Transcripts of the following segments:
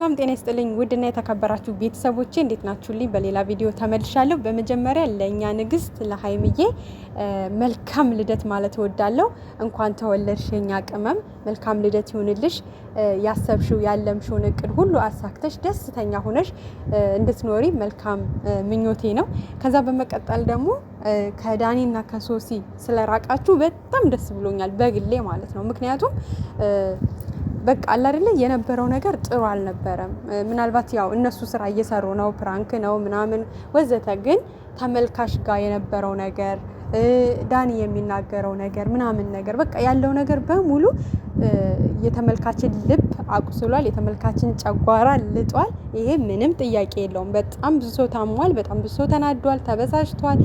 ሰላም ጤና ይስጥልኝ ውድና የተከበራችሁ ቤተሰቦቼ እንዴት ናችሁልኝ? በሌላ ቪዲዮ ተመልሻለሁ። በመጀመሪያ ለኛ ንግስት ለሀይሚዬ መልካም ልደት ማለት እወዳለሁ። እንኳን ተወለድሽ የኛ ቅመም፣ መልካም ልደት ይሁንልሽ። ያሰብሽው ያለምሽውን እቅድ ሁሉ አሳክተሽ ደስተኛ ሆነሽ እንድትኖሪ መልካም ምኞቴ ነው። ከዛ በመቀጠል ደግሞ ከዳኒና ከሶሲ ስለራቃችሁ በጣም ደስ ብሎኛል በግሌ ማለት ነው። ምክንያቱም በቃ አለ አይደለ የነበረው ነገር ጥሩ አልነበረም። ምናልባት ያው እነሱ ስራ እየሰሩ ነው፣ ፕራንክ ነው ምናምን ወዘተ። ግን ተመልካች ጋር የነበረው ነገር ዳኒ የሚናገረው ነገር ምናምን ነገር በቃ ያለው ነገር በሙሉ የተመልካችን ልብ አቁስሏል፣ የተመልካችን ጨጓራ ልጧል። ይሄ ምንም ጥያቄ የለውም። በጣም ብዙ ሰው ታሟል፣ በጣም ብዙ ሰው ተናዷል፣ ተበሳጭቷል።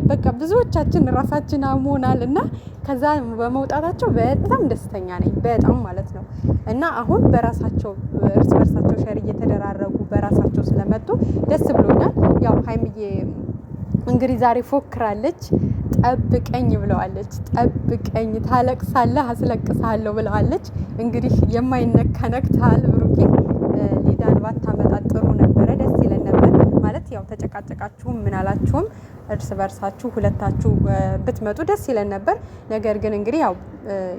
በቃ ብዙዎቻችን ራሳችን አሞናል እና ከዛ በመውጣታቸው በጣም ደስተኛ ነኝ፣ በጣም ማለት ነው። እና አሁን በራሳቸው እርስ በርሳቸው ሼር እየተደራረጉ በራሳቸው ስለመጡ ደስ ብሎኛል። ያው ሀይሚዬ እንግዲህ ዛሬ ፎክራለች፣ ጠብቀኝ ብለዋለች። ጠብቀኝ ታለቅሳለህ አስለቅሳለሁ ብለዋለች። እንግዲህ የማይነካ ነክታል ብሩኬ። ሊዳን ባታመጣ ጥሩ ነበረ፣ ደስ ይለን ነበር ማለት ያው ተጨቃጨቃችሁም ምን አላችሁም እርስ በርሳችሁ ሁለታችሁ ብትመጡ ደስ ይለን ነበር። ነገር ግን እንግዲህ ያው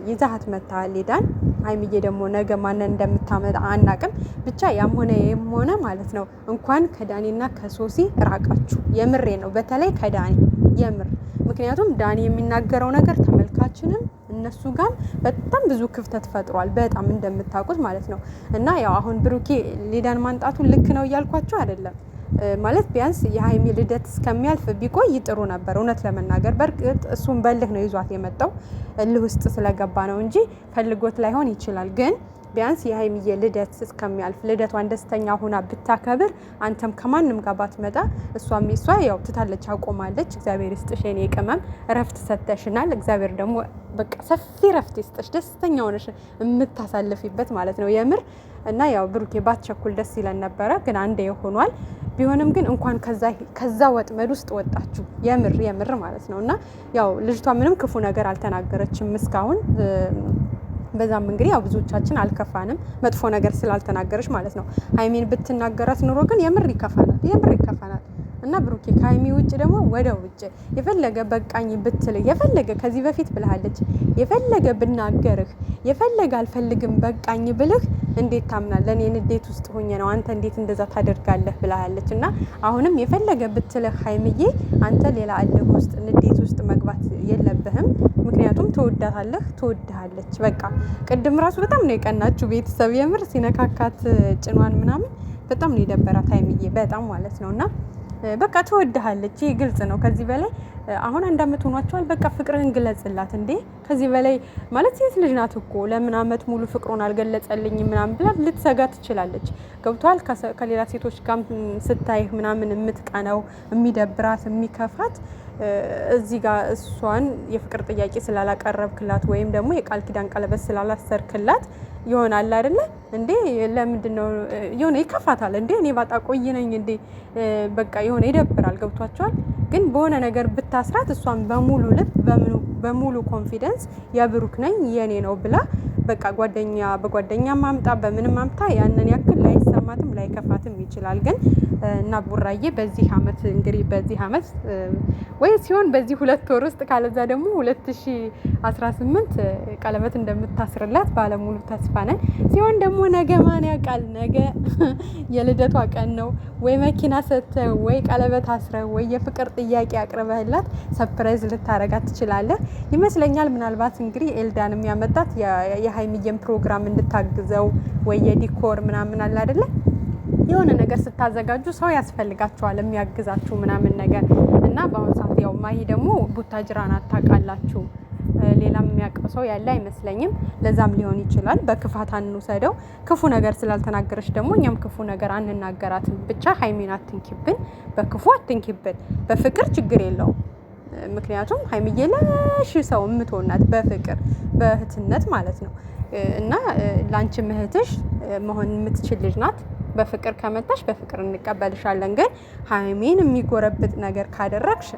ይዛሃት መታል ሊዳን። ሀይሚዬ ደግሞ ነገ ማንን እንደምታመጣ አናቅም። ብቻ ያም ሆነ ማለት ነው እንኳን ከዳኒና ከሶሲ ራቃችሁ። የምሬ ነው፣ በተለይ ከዳኒ የምር። ምክንያቱም ዳኒ የሚናገረው ነገር ተመልካችንም እነሱ ጋር በጣም ብዙ ክፍተት ፈጥሯል፣ በጣም እንደምታውቁት ማለት ነው። እና ያው አሁን ብሩኬ ሊዳን ማንጣቱ ልክ ነው እያልኳቸው አይደለም ማለት ቢያንስ የሀይሚ ልደት እስከሚያልፍ ቢቆይ ጥሩ ነበር። እውነት ለመናገር በእርግጥ እሱም በልህ ነው ይዟት የመጣው፣ እልህ ውስጥ ስለገባ ነው እንጂ ፈልጎት ላይሆን ይችላል። ግን ቢያንስ የሀይሚዬ ልደት እስከሚያልፍ ልደቷን ደስተኛ ሆና ብታከብር፣ አንተም ከማንም ጋር ባትመጣ፣ እሷ ያው ትታለች አቆማለች። እግዚአብሔር ይስጥሽ የኔ ቅመም፣ እረፍት ሰተሽናል። እግዚአብሔር ደግሞ በቃ ሰፊ እረፍት ይስጥሽ፣ ደስተኛ ሆነሽ የምታሳልፊበት ማለት ነው የምር። እና ያው ብሩኬ ባትቸኩል ደስ ይለን ነበረ፣ ግን አንዴ ሆኗል። ቢሆንም ግን እንኳን ከዛ ወጥመድ ውስጥ ወጣችሁ የምር ማለት ነው። እና ያው ልጅቷ ምንም ክፉ ነገር አልተናገረችም እስካሁን። በዛም እንግዲህ ያው ብዙዎቻችን አልከፋንም፣ መጥፎ ነገር ስላልተናገረች ማለት ነው። ሀይሚን ብትናገራት ኑሮ ግን የምር ይከፋናል። እና ብሩኬ ከሀይሚ ውጭ ደግሞ ወደ ውጭ የፈለገ በቃኝ ብትል፣ የፈለገ ከዚህ በፊት ብልሃለች፣ የፈለገ ብናገርህ፣ የፈለገ አልፈልግም በቃኝ ብልህ እንዴት ታምናለህ? እኔ ንዴት ውስጥ ሆኜ ነው አንተ እንዴት እንደዛ ታደርጋለህ ብላለች። እና አሁንም የፈለገ ብትልህ ሀይሚዬ አንተ ሌላ እልህ ውስጥ ንዴት ውስጥ መግባት የለብህም። ምክንያቱም ትወድሃለች። በቃ ቅድም ራሱ በጣም ነው የቀናችሁ ቤተሰብ፣ የምር ሲነካካት ጭኗን ምናምን በጣም ነው የደበራት ሀይሚዬ፣ በጣም ማለት ነው። እና በቃ ትወድሃለች፣ ይህ ግልጽ ነው። ከዚህ በላይ አሁን አንድ አመት ሆኗቸዋል። በቃ ፍቅርህን ግለጽላት እንዴ! ከዚህ በላይ ማለት ሴት ልጅ ናት እኮ ለምን አመት ሙሉ ፍቅሩን አልገለጸልኝም ምናምን ብላ ልትሰጋ ትችላለች። ገብቷል። ከሌላ ሴቶች ጋር ስታይህ ምናምን የምትቀነው የሚደብራት የሚከፋት እዚህ ጋር እሷን የፍቅር ጥያቄ ስላላቀረብክላት ወይም ደግሞ የቃል ኪዳን ቀለበት ስላላሰርክላት ይሆናል አይደለ እንዴ? ለምንድነው የሆነ ይከፋታል እንዴ? እኔ ባጣ ቆይ ነኝ እንዴ? በቃ የሆነ ይደብራል። ገብቷቸዋል። ግን በሆነ ነገር ብታስራት እሷን በሙሉ ልብ በሙሉ ኮንፊደንስ የብሩክ ነኝ የኔ ነው ብላ በቃ በጓደኛ ማምጣ በምንም ማምጣ ያንን ያክል ላይሰማትም ላይከፋትም ይችላል። ግን እና ቡራዬ በዚህ አመት እንግዲህ በዚህ አመት ወይ ሲሆን በዚህ 2 ወር ውስጥ ካለዛ ደግሞ 2018 ቀለበት እንደምታስርላት ባለሙሉ ተስፋ ነን። ሲሆን ደግሞ ነገ ማን ያውቃል? ነገ የልደቷ ቀን ነው። ወይ መኪና ሰጥተህ ወይ ቀለበት አስረህ ወይ የፍቅር ጥያቄ አቅርበህላት ሰርፕራይዝ ልታረጋት ትችላለህ ይመስለኛል። ምናልባት እንግዲህ ኤልዳን የሚያመጣት የሀይሚዬን ፕሮግራም እንድታግዘው ወይ የዲኮር ምናምን አለ አይደለ? የሆነ ነገር ስታዘጋጁ ሰው ያስፈልጋቸዋል የሚያግዛችሁ ምናምን ነገር። እና በአሁኑ ሰዓት ያው ማሂ ደግሞ ቡታጅራን አታውቃላችሁ፣ ሌላም የሚያውቀው ሰው ያለ አይመስለኝም። ለዛም ሊሆን ይችላል። በክፋት አንውሰደው። ክፉ ነገር ስላልተናገረች ደግሞ እኛም ክፉ ነገር አንናገራትም። ብቻ ሀይሚን አትንኪብን፣ በክፉ አትንኪብን። በፍቅር ችግር የለውም። ምክንያቱም ሀይሚዬ ለሽ ሰው የምትሆናት በፍቅር በእህትነት ማለት ነው። እና ላንቺ እህትሽ መሆን የምትችል ልጅ ናት። በፍቅር ከመጣሽ በፍቅር እንቀበልሻለን። ግን ሀይሚን የሚጎረብጥ ነገር ካደረግሽ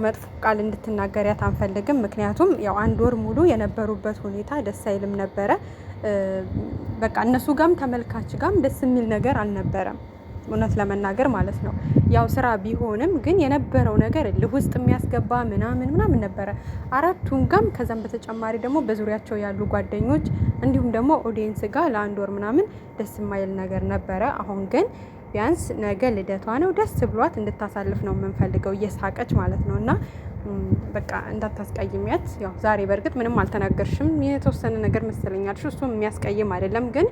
መጥፎ ቃል እንድትናገሪያት አንፈልግም። ምክንያቱም ያው 1 ወር ሙሉ የነበሩበት ሁኔታ ደስ አይልም ነበረ። በቃ እነሱ ጋም ተመልካች ጋም ደስ የሚል ነገር አልነበረም እውነት ለመናገር ማለት ነው። ያው ስራ ቢሆንም ግን የነበረው ነገር እልህ ውስጥ የሚያስገባ ምናምን ነበረ አራቱም ጋም። ከዛም በተጨማሪ ደግሞ በዙሪያቸው ያሉ ጓደኞች እንዲሁም ደግሞ ኦዲየንስ ጋር ለአንድ ወር ምናምን ደስ የማይል ነገር ነበረ። አሁን ግን ቢያንስ ነገ ልደቷ ነው፣ ደስ ብሏት እንድታሳልፍ ነው የምንፈልገው እየሳቀች ማለት ነው። እና በቃ እንዳታስቀይሚያት። ያው ዛሬ በእርግጥ ምንም አልተናገርሽም፣ የተወሰነ ነገር መሰለኛል። እሱም የሚያስቀይም አይደለም፣ ግን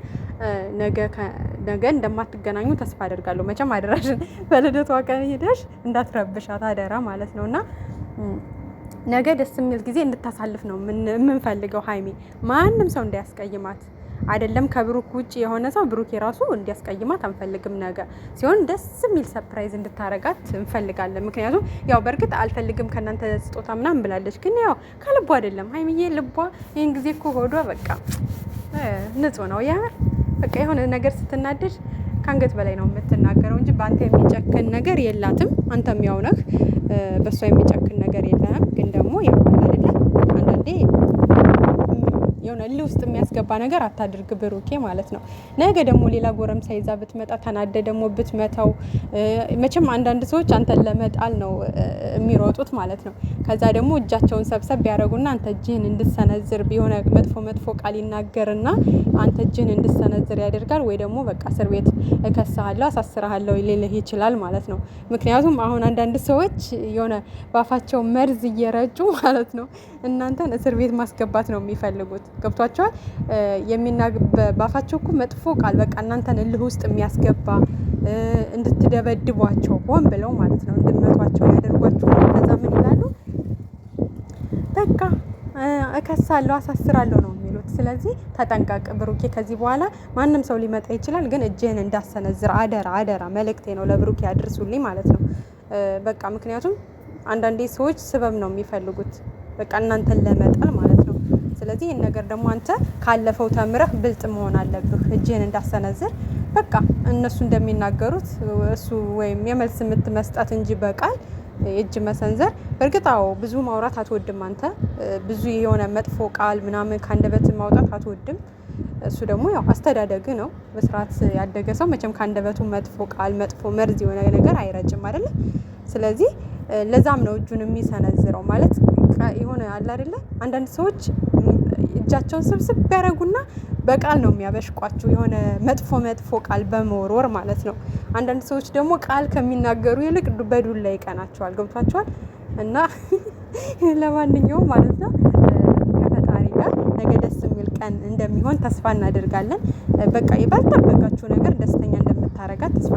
ነገ እንደማትገናኙ ተስፋ አደርጋለሁ። መቼም አደራሽን በልደቷ ቀን ሄደሽ እንዳትረብሻት አደራ ማለት ነው። እና ነገ ደስ የሚል ጊዜ እንድታሳልፍ ነው የምንፈልገው ሀይሚ። ማንም ሰው እንዳያስቀይማት አይደለም ከብሩክ ውጭ የሆነ ሰው ብሩክ የራሱ እንዲያስቀይማት አንፈልግም። ነገ ሲሆን ደስ የሚል ሰርፕራይዝ እንድታረጋት እንፈልጋለን። ምክንያቱም ያው በእርግጥ አልፈልግም ከእናንተ ስጦታ ምናምን ብላለች፣ ግን ያው ከልቧ አይደለም ሀይሚዬ። ልቧ ይህን ጊዜ እኮ ሆዷ በቃ ንጹህ ነው የምር። በቃ የሆነ ነገር ስትናደድ ከአንገት በላይ ነው የምትናገረው እንጂ በአንተ የሚጨክን ነገር የላትም። አንተም ያው ነህ፣ በእሷ የሚጨክን ነገር የለህም። ግን ደግሞ ያው አይደለ አንዳንዴ የሆነ እልህ ውስጥ የሚያስገባ ነገር አታድርግ ብሩኬ ማለት ነው። ነገ ደግሞ ሌላ ጎረምሳ ይዛ ብትመጣ ተናደ ደግሞ ብትመታው፣ መቼም አንዳንድ ሰዎች አንተን ለመጣል ነው የሚሮጡት ማለት ነው። ከዛ ደግሞ እጃቸውን ሰብሰብ ያደረጉና አንተ እጅህን እንድሰነዝር የሆነ መጥፎ ቃል ይናገርና አንተ እጅህን እንድሰነዝር ያደርጋል። ወይ ደግሞ በቃ እስር ቤት እከስሃለሁ አሳስርሃለሁ ሊልህ ይችላል ማለት ነው። ምክንያቱም አሁን አንዳንድ ሰዎች የሆነ ባፋቸው መርዝ እየረጩ ማለት ነው እናንተን እስር ቤት ማስገባት ነው የሚፈልጉት። ገብቷቸዋል። ባፋቸው እኮ መጥፎ ቃል በቃ እናንተን እልህ ውስጥ የሚያስገባ እንድትደበድቧቸው ሆን ብለው ማለት ነው እንድመቷቸው ያደርጓቸው። ከዛ ምን ይላሉ? በቃ እከሳለሁ አሳስራለሁ ነው የሚሉት። ስለዚህ ተጠንቀቅ ብሩኬ። ከዚህ በኋላ ማንም ሰው ሊመጣ ይችላል፣ ግን እጅህን እንዳሰነዝር አደራ። መልእክቴ ነው ለብሩኬ ያድርሱልኝ ማለት ነው። በቃ ምክንያቱም አንዳንዴ ሰዎች ስበብ ነው የሚፈልጉት በቃ እናንተን ለመጣል ማለት ነው። ስለዚህ ይህን ነገር ደግሞ አንተ ካለፈው ተምረህ ብልጥ መሆን አለብህ። እጅህን እንዳሰነዝር በቃ እነሱ እንደሚናገሩት እሱ ወይም የመልስ ምት መስጠት እንጂ በቃል እጅ መሰንዘር። በእርግጥ አዎ ብዙ ማውራት አትወድም አንተ፣ ብዙ የሆነ መጥፎ ቃል ምናምን ካንደበት ማውጣት አትወድም። እሱ ደግሞ ያው አስተዳደግ ነው። በስርዓት ያደገ ሰው መቼም ካንደበቱ መጥፎ ቃል መጥፎ መርዝ የሆነ ነገር አይረጭም አይደለ? ስለዚህ ለዛም ነው እጁን የሚሰነዝረው ማለት የሆነ አለ አይደለ? አንዳንድ ሰዎች እጃቸውን ስብስብ ያደረጉና በቃል ነው የሚያበሽቋችሁ፣ የሆነ መጥፎ ቃል በመወርወር ማለት ነው። አንዳንድ ሰዎች ደግሞ ቃል ከሚናገሩ ይልቅ በዱላ ይቀናቸዋል። ገብቷቸዋል። እና ለማንኛውም ማለት ነው ከፈጣሪ ጋር ነገ ደስ የሚል ቀን እንደሚሆን ተስፋ እናደርጋለን። በቃ ባልጠበቃችሁ ነገር ደስተኛ እንደምታረጋት ተስፋ